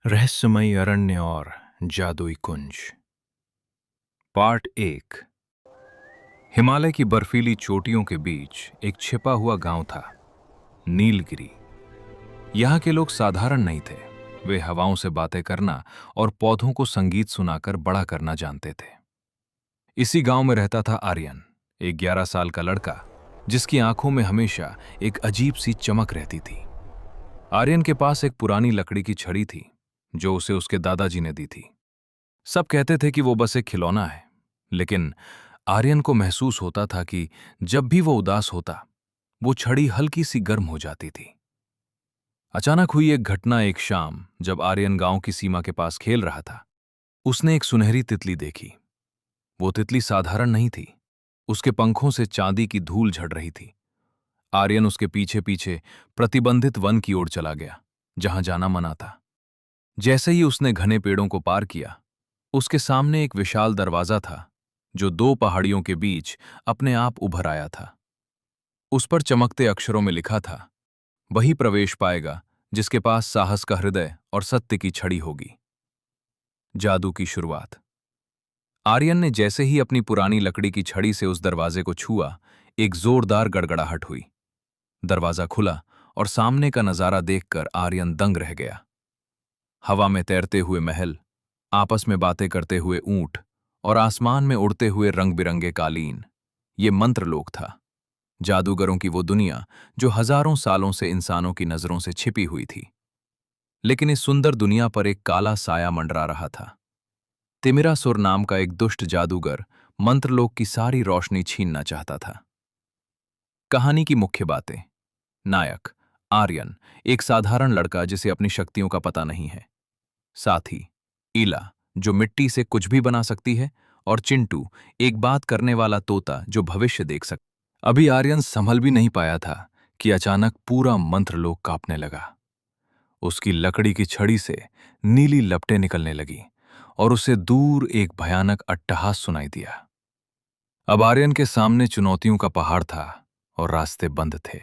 रहस्यमयी अरण्य और जादुई कुंज। पार्ट एक। हिमालय की बर्फीली चोटियों के बीच एक छिपा हुआ गांव था, नीलगिरी। यहाँ के लोग साधारण नहीं थे। वे हवाओं से बातें करना और पौधों को संगीत सुनाकर बड़ा करना जानते थे। इसी गांव में रहता था आर्यन, एक 11 साल का लड़का जिसकी आंखों में हमेशा एक अजीब सी चमक रहती थी। आर्यन के पास एक पुरानी लकड़ी की छड़ी थी जो उसे उसके दादाजी ने दी थी। सब कहते थे कि वो बस एक खिलौना है, लेकिन आर्यन को महसूस होता था कि जब भी वो उदास होता, वो छड़ी हल्की सी गर्म हो जाती थी। अचानक हुई एक घटना। एक शाम जब आर्यन गांव की सीमा के पास खेल रहा था, उसने एक सुनहरी तितली देखी। वो तितली साधारण नहीं थी, उसके पंखों से चांदी की धूल झड़ रही थी। आर्यन उसके पीछे पीछे प्रतिबंधित वन की ओर चला गया, जहां जाना मना था। जैसे ही उसने घने पेड़ों को पार किया, उसके सामने एक विशाल दरवाजा था जो दो पहाड़ियों के बीच अपने आप उभर आया था। उस पर चमकते अक्षरों में लिखा था, वही प्रवेश पाएगा जिसके पास साहस का हृदय और सत्य की छड़ी होगी। जादू की शुरुआत। आर्यन ने जैसे ही अपनी पुरानी लकड़ी की छड़ी से उस दरवाजे को छुआ, एक जोरदार गड़गड़ाहट हुई। दरवाजा खुला और सामने का नजारा देखकर आर्यन दंग रह गया। हवा में तैरते हुए महल, आपस में बातें करते हुए ऊंट और आसमान में उड़ते हुए रंग बिरंगे कालीन। ये मंत्रलोक था, जादूगरों की वो दुनिया जो हजारों सालों से इंसानों की नजरों से छिपी हुई थी। लेकिन इस सुंदर दुनिया पर एक काला साया मंडरा रहा था। तिमिरासुर नाम का एक दुष्ट जादूगर मंत्रलोक की सारी रोशनी छीनना चाहता था। कहानी की मुख्य बातें। नायक आर्यन, एक साधारण लड़का जिसे अपनी शक्तियों का पता नहीं है। साथी इला, जो मिट्टी से कुछ भी बना सकती है, और चिंटू, एक बात करने वाला तोता जो भविष्य देख सकता। अभी आर्यन संभल भी नहीं पाया था कि अचानक पूरा मंत्रलोक कांपने लगा। उसकी लकड़ी की छड़ी से नीली लपटें निकलने लगी और उसे दूर एक भयानक अट्टहास सुनाई दिया। अब आर्यन के सामने चुनौतियों का पहाड़ था और रास्ते बंद थे।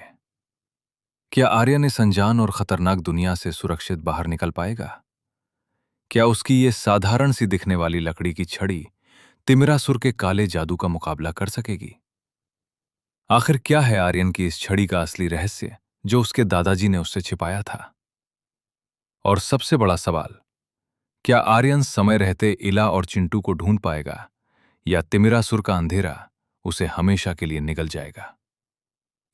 क्या आर्यन इस अनजान और खतरनाक दुनिया से सुरक्षित बाहर निकल पाएगा? क्या उसकी ये साधारण सी दिखने वाली लकड़ी की छड़ी तिमिरासुर के काले जादू का मुकाबला कर सकेगी? आखिर क्या है आर्यन की इस छड़ी का असली रहस्य जो उसके दादाजी ने उससे छिपाया था? और सबसे बड़ा सवाल, क्या आर्यन समय रहते इला और चिंटू को ढूंढ पाएगा, या तिमिरासुर का अंधेरा उसे हमेशा के लिए निगल जाएगा?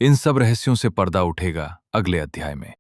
इन सब रहस्यों से पर्दा उठेगा अगले अध्याय में।